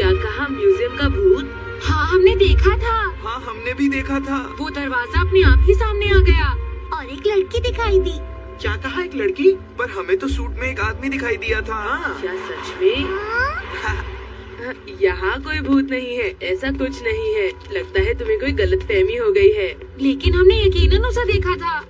क्या कहा? म्यूजियम का भूत? हाँ, हमने देखा था। हाँ, हमने भी देखा था। वो दरवाजा अपने आप ही सामने आ गया और एक लड़की दिखाई दी। क्या कहा? एक लड़की? पर हमें तो सूट में एक आदमी दिखाई दिया था। क्या सच में? यहाँ कोई भूत नहीं है, ऐसा कुछ नहीं है। लगता है तुम्हें कोई गलतफहमी हो गई है। लेकिन हमने यकीनन उसे देखा था।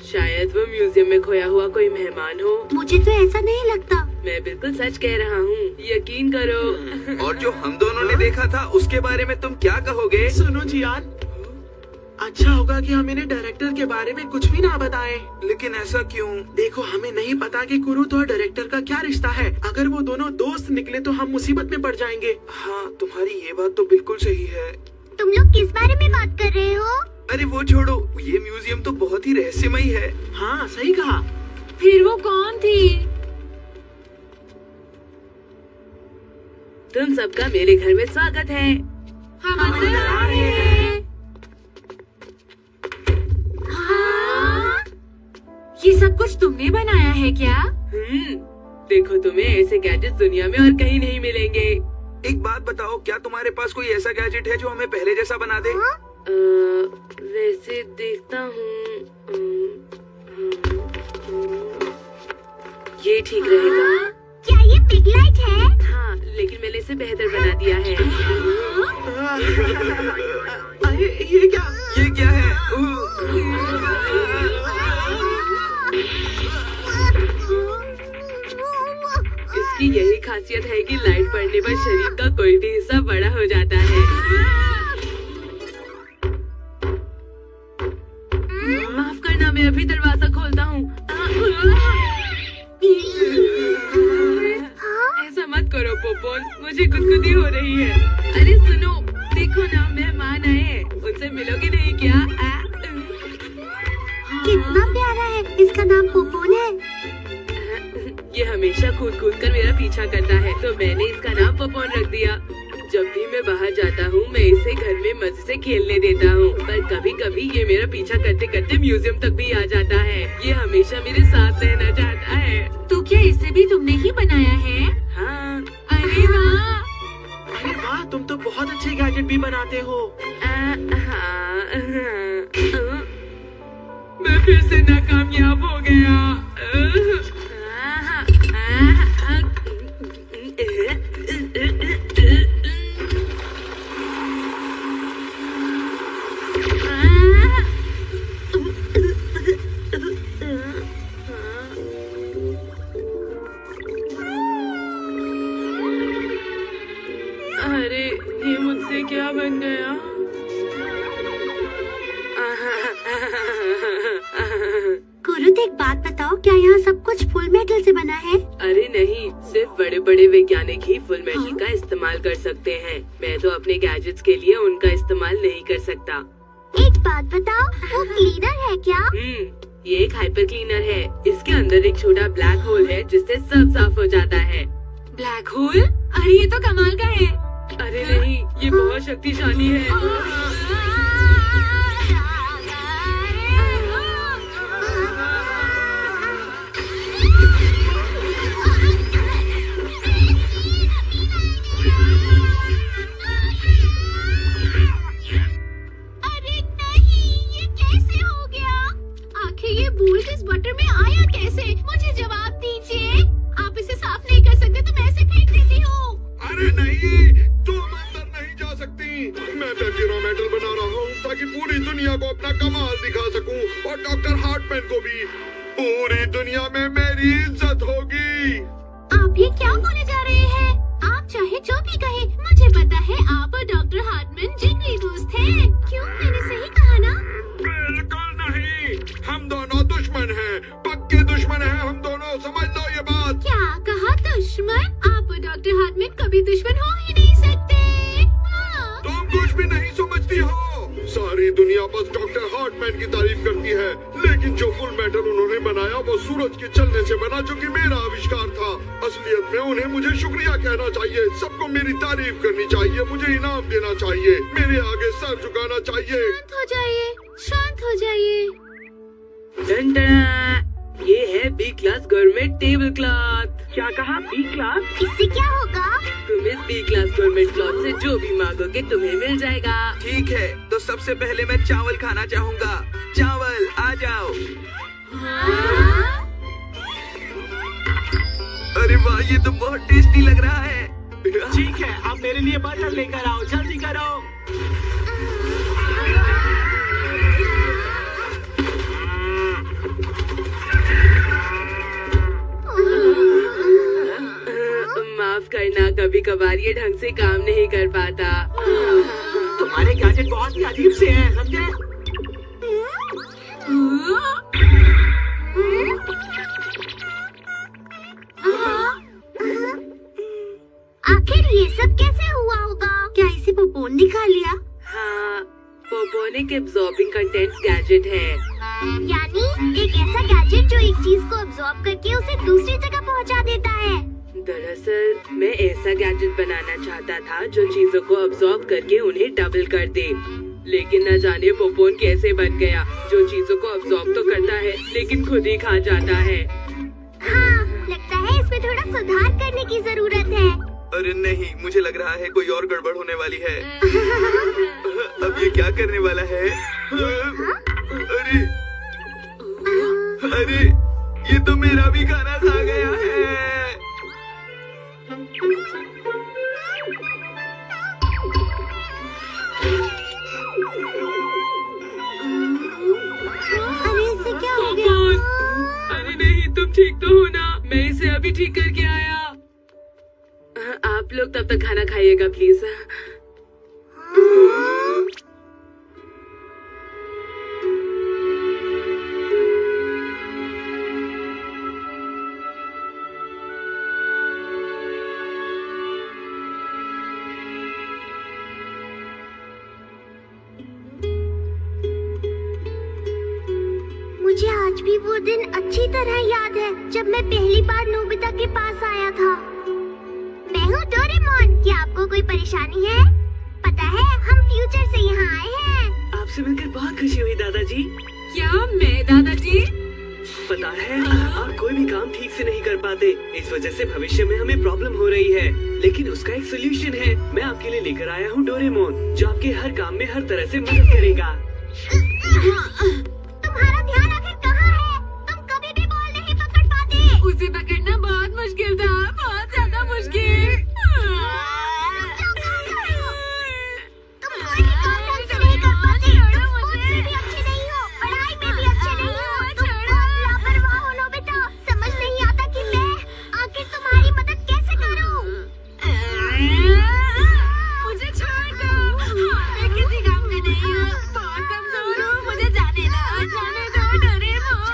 शायद वो म्यूजियम में खोया हुआ कोई मेहमान हो। मुझे तो ऐसा नहीं लगता। मैं बिल्कुल सच कह रहा हूँ, यकीन करो। और जो हम दोनों ने देखा था उसके बारे में तुम क्या कहोगे? सुनो जियान, अच्छा होगा कि हम इन्हें डायरेक्टर के बारे में कुछ भी ना बताएं। लेकिन ऐसा क्यों? देखो, हमें नहीं पता कि कुरुत और डायरेक्टर का क्या रिश्ता है। अगर वो दोनों दोस्त निकले तो हम मुसीबत में पड़ जाएंगे। हाँ, तुम्हारी ये बात तो बिल्कुल सही है। तुम लोग किस बारे में बात कर रहे हो? अरे वो छोड़ो, ये म्यूजियम तो बहुत ही रहस्यमयी है। हाँ, सही कहा। फिर वो कौन थी? तुम सबका मेरे घर में स्वागत है। हम अंदर आ रहे हैं। हाँ? ये सब कुछ तुमने बनाया है क्या? देखो, तुम्हें ऐसे गैजेट दुनिया में और कहीं नहीं मिलेंगे। एक बात बताओ, क्या तुम्हारे पास कोई ऐसा गैजेट है जो हमें पहले जैसा बना दे? वैसे देखता हूँ। ये ठीक रहेगा। क्या ये पिग लाइट है? हाँ, लेकिन मैंने इसे बेहतर बना दिया है। ये क्या? ये क्या है? इसकी यही खासियत है कि लाइट पड़ने पर शरीर का कोई भी हिस्सा बड़ा हो जाता है। माफ करना, मैं अभी दरवाजा खोलता हूँ। ऐसा मत करो पोपोन, मुझे गुदगुदी हो रही है। अरे सुनो, देखो ना, मेहमान आए हैं, उनसे मिलोगे नहीं क्या? कितना प्यारा है। इसका नाम पोपोन है। ये हमेशा कूद कूद कर मेरा पीछा करता है, तो मैंने इसका नाम पोपोन रख दिया। जब भी मैं बाहर जाता हूँ, मैं इसे घर में मजे से खेलने देता हूँ, पर कभी कभी ये मेरा पीछा करते करते म्यूजियम तक भी आ जाता है। ये हमेशा मेरे साथ रहना चाहता है। तो क्या इसे भी तुमने ही बनाया है? हाँ। अरे वाह! अरे वाह, तुम तो बहुत अच्छे गैजेट भी बनाते हो। मैं फिर से नाकामयाब हो गया। अरे, ये मुझसे क्या बन गया? कुरुत, एक बात बताओ, क्या यहाँ सब कुछ फुल मेटल से बना है? अरे नहीं, सिर्फ बड़े बड़े वैज्ञानिक ही फुल मेटल का इस्तेमाल कर सकते हैं। मैं तो अपने गैजेट्स के लिए उनका इस्तेमाल नहीं कर सकता। एक बात बताओ, वो क्लीनर है क्या? ये एक हाइपर क्लीनर है। इसके अंदर एक छोटा ब्लैक होल है जिससे सब साफ हो जाता है। Black hole? अरे ये तो कमाल का है। अरे नहीं, ये बहुत शक्तिशाली है। अरे नहीं, ये कैसे हो गया? आखिर ये बोल्ट इस बटर में आया कैसे? मुझे जवाब दीजिए। आप इसे साफ नहीं कर सकते तो मैं इसे फेंक देती हूँ। अरे नहीं, तुम अंदर नहीं जा सकती। मैं पिरामिडल बना रहा हूँ ताकि पूरी दुनिया को अपना कमाल दिखा सकूं और डॉक्टर हार्टमैन को भी। पूरी दुनिया में मेरी इज्जत होगी। आप ये क्या बोले जा रहे हैं? आप चाहे जो भी कहे, मुझे पता है आप और डॉक्टर हार्टमैन जिगरी दोस्त हैं। क्यों, मैंने सही कहा ना? बिल्कुल नहीं, हम दोनों दुश्मन हैं, पक्के दुश्मन हैं हम दोनों, समझ लो ये बात। क्या कहा? दुश्मन? आप और डॉक्टर हार्टमैन कभी दुश्मन हो ही नहीं सकते। हाँ। तुम कुछ भी नहीं समझती हो। सारी दुनिया बस डॉक्टर हार्टमैन की तारीफ करती है, लेकिन जो फुल मेटल उन्होंने बनाया वो सूरज के चलने से बना, जो कि मेरा आविष्कार था। असलियत में उन्हें मुझे शुक्रिया कहना चाहिए, सबको मेरी तारीफ करनी चाहिए, मुझे इनाम देना चाहिए, मेरे आगे सर झुकाना चाहिए। शांत हो जाइए, शांत हो जाइए। ये है B class government table cloth. क्या कहा? B class? इससे क्या होगा? तुम इस बी क्लास गवर्नमेंट क्लॉथ से जो भी मांगोगे तुम्हें मिल जाएगा। ठीक है, तो सबसे पहले मैं चावल खाना चाहूँगा। चावल आ जाओ। अरे वाह, ये तो बहुत टेस्टी लग रहा है। ठीक है, अब मेरे लिए बटर लेकर आओ, जल्दी करो। माफ करना, कभी कभार ये ढंग से काम नहीं कर पाता। तुम्हारे गैजेट बहुत ही अजीब से हैं, समझे? आखिर ये सब कैसे हुआ होगा? क्या इसे पोपोन ने खा लिया? हाँ, पोपोनिक एब्जॉर्बिंग कंटेंट्स गैजेट है। यानी एक ऐसा गैजेट जो एक चीज को अब्सॉर्ब करके उसे दूसरी जगह पहुंचा देता है। दरअसल मैं ऐसा गैजेट बनाना चाहता था जो चीजों को अब्सॉर्ब करके उन्हें डबल कर दे, लेकिन न जाने पोपोन कैसे बन गया, जो चीजों को अब्सॉर्ब तो करता है लेकिन खुद ही खा जाता है। हाँ, लगता है इसमें थोड़ा सुधार करने की जरूरत है। अरे नहीं, मुझे लग रहा है कोई और गड़बड़ होने वाली है। अब ये क्या करने वाला है? अरे अरे, ये तो मेरा भी खाना खा गया है। अरे इससे क्या हो गया? पोपोन, अरे नहीं, तुम ठीक तो हो ना? मैं इसे अभी ठीक करके आया। आप लोग तब तक खाना खाइएगा प्लीज। मुझे आज भी वो दिन अच्छी तरह याद है जब मैं पहली बार नोबिता के पास आया था। मैं हूँ डोरेमोन। क्या आपको कोई परेशानी है? पता है, हम फ्यूचर से यहाँ आए हैं। आपसे मिलकर बहुत खुशी हुई दादाजी। क्या मैं दादाजी? पता है, आप कोई भी काम ठीक से नहीं कर पाते, इस वजह से भविष्य में हमें प्रॉब्लम हो रही है, लेकिन उसका एक सोल्यूशन है। मैं आपके लिए लेकर आया हूँ डोरेमोन, जो आपके हर काम में हर तरह से मदद करेगा। तुम्हारा ध्यान आखिर कहाँ है? तुम कभी भी बॉल नहीं पकड़ पाते। उसे पकड़ना बहुत मुश्किल था, बहुत ज्यादा मुश्किल। तुम कोई भी काम ढंग से नहीं कर पाते। तुम स्पोर्ट्स में भी अच्छे नहीं हो, पढ़ाई में भी अच्छे नहीं हो। तुम बहुत लापरवाह हो नोबिता। समझ नहीं आता कि मैं आखिर तुम्हारी मदद कैसे करूं। मुझे छोड़ दो, मैं किसी काम का नहीं हूँ, बहुत कमजोर हूँ, मुझे जाने दो डोरेमोन।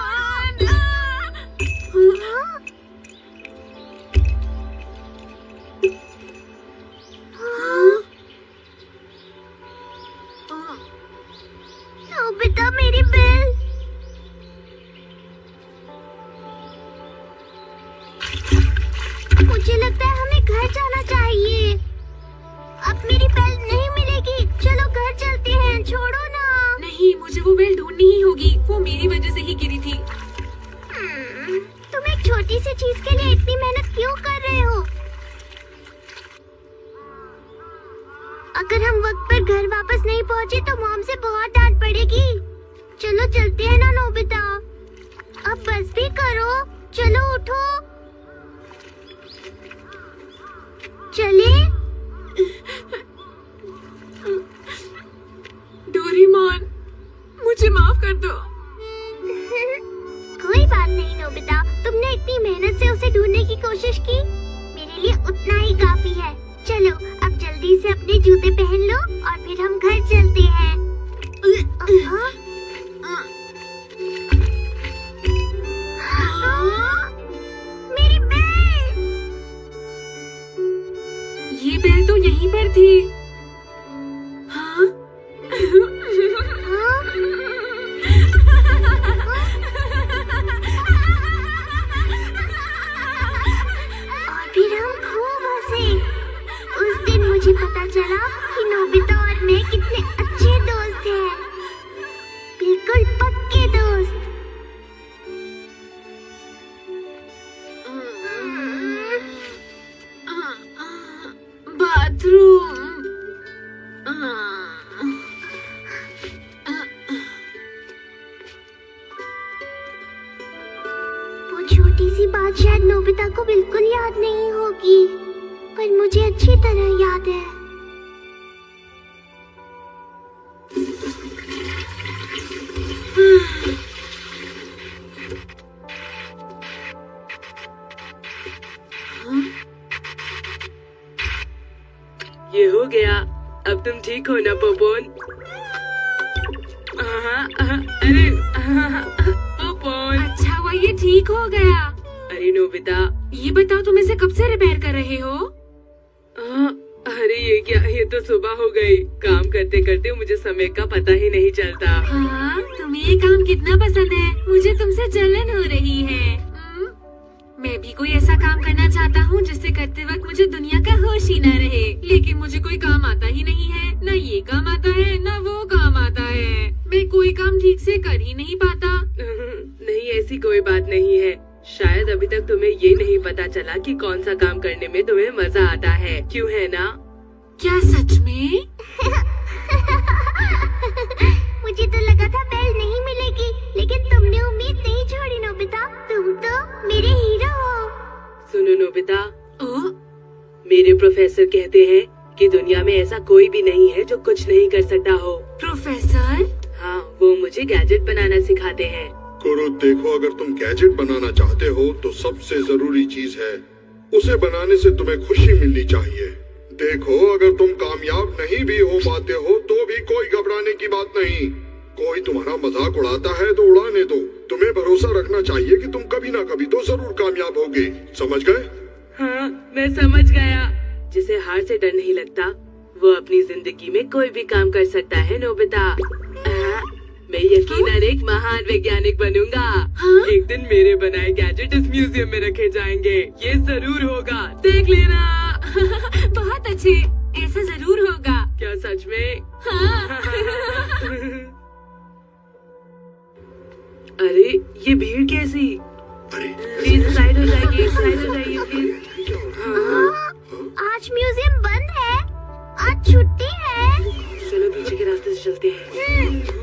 नोबिता, मेरी बेल। मुझे लगता है हमें घर जाना चाहिए। अब मेरी बेल नहीं मिलेगी। चलो घर चलते हैं, छोड़ो ना। नहीं, मुझे वो बेल ढूंढनी ही होगी, वो मेरी वजह से ही गिरी थी। तुम एक छोटी सी चीज के लिए इतनी मेहनत क्यों कर रहे हो? अगर हम वक्त पर घर वापस नहीं पहुँचे तो मॉम से बहुत डांट पड़ेगी। चलो चलते हैं ना नोबिता। अब बस भी करो, चलो उठो। चले। डोरेमोन, मुझे माफ कर दो। कोई बात नहीं नोबिता, तुमने इतनी मेहनत से उसे ढूंढने की कोशिश की, मेरे लिए उतना ही काफी है। चलो अब जल्दी से अपने जूते पहन लो और फिर हम घर चलते हैं। मेरी बेल। ये बेल तो यहीं पर थी। हाँ? और फिर हम खूब हंसे। उस दिन मुझे पता चला कि नोबिता और मैं कितने अच्छे दोस्त हैं, बिल्कुल पक्के दोस्त। बाथरूम। वो छोटी सी बात शायद नोबिता को बिल्कुल याद नहीं होगी, पर मुझे अच्छी तरह याद है। ये हो गया। अब तुम ठीक हो ना पोपोन? अरे पोपोन। अच्छा हुआ ये ठीक हो गया। अरे नोबिता, ये बताओ तुम इसे कब से रिपेयर कर रहे हो? अरे ये क्या, ये तो सुबह हो गई। काम करते करते मुझे समय का पता ही नहीं चलता। हाँ, तुम्हें ये काम कितना पसंद है। मुझे तुमसे जलन हो रही है। मैं भी कोई ऐसा काम करना चाहता हूँ जिससे करते वक्त मुझे दुनिया का होश ही न रहे, लेकिन मुझे कोई काम आता ही नहीं है। न ये काम आता है न वो काम आता है। मैं कोई काम ठीक से कर ही नहीं पाता। नहीं, ऐसी कोई बात नहीं है। शायद अभी तक तुम्हें ये नहीं पता चला कि कौन सा काम करने में तुम्हें मजा आता है, क्यों है ना? क्या सच में? मुझे तो लगा था बेल नहीं मिलेगी, लेकिन तुमने उम्मीद नहीं छोड़ी नोबिता। तुम तो मेरे हीरो हो। सुनो नोबिता, ओ, मेरे प्रोफेसर कहते हैं कि दुनिया में ऐसा कोई भी नहीं है जो कुछ नहीं कर सकता हो। प्रोफेसर? हाँ, वो मुझे गैजेट बनाना सिखाते हैं। कुरु देखो, अगर तुम गैजेट बनाना चाहते हो तो सबसे जरूरी चीज है उसे बनाने से तुम्हें खुशी मिलनी चाहिए। देखो, अगर तुम कामयाब नहीं भी हो पाते हो तो भी कोई घबराने की बात नहीं। कोई तुम्हारा मजाक उड़ाता है तो उड़ाने दो। तुम्हें भरोसा रखना चाहिए कि तुम कभी ना कभी तो जरूर कामयाब होगे। समझ गए? हाँ, मैं समझ गया। जिसे हार से डर नहीं लगता वो अपनी जिंदगी में कोई भी काम कर सकता है नोबिता। मैं यकीनन एक महान वैज्ञानिक बनूंगा। हाँ? एक दिन मेरे बनाए गैजेट इस म्यूजियम में रखे जाएंगे। ये जरूर होगा, देख लेना। बहुत अच्छे, ऐसा जरूर होगा। क्या सच में? हाँ। अरे ये भीड़ कैसी? अरे प्लीज साइड हो जाइए, साइड हो जाइए प्लीज। आज म्यूजियम बंद है, आज छुट्टी है। चलो पीछे के रास्ते से चलते हैं।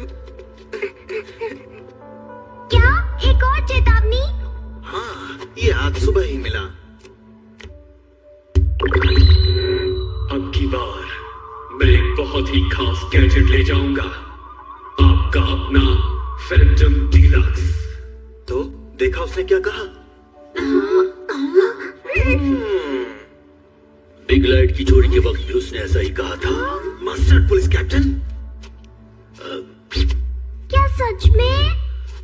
क्या एक और चेतावनी? हाँ, ये आज सुबह ही मिला। अब की बार मैं एक बहुत ही खास गैजेट ले जाऊंगा, आपका अपना फैंटम डीलक्स। तो देखा उसने क्या कहा? बिग लाइट की चोरी के वक्त भी उसने ऐसा ही कहा था। मास्टर पुलिस कैप्टन, क्या सच में?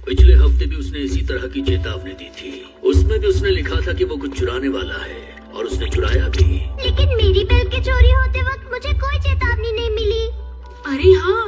पिछले हफ्ते भी उसने इसी तरह की चेतावनी दी थी। उसमें भी उसने लिखा था कि वो कुछ चुराने वाला है, और उसने चुराया भी। लेकिन मेरी बेल के चोरी होते वक्त मुझे कोई चेतावनी नहीं मिली। अरे हाँ,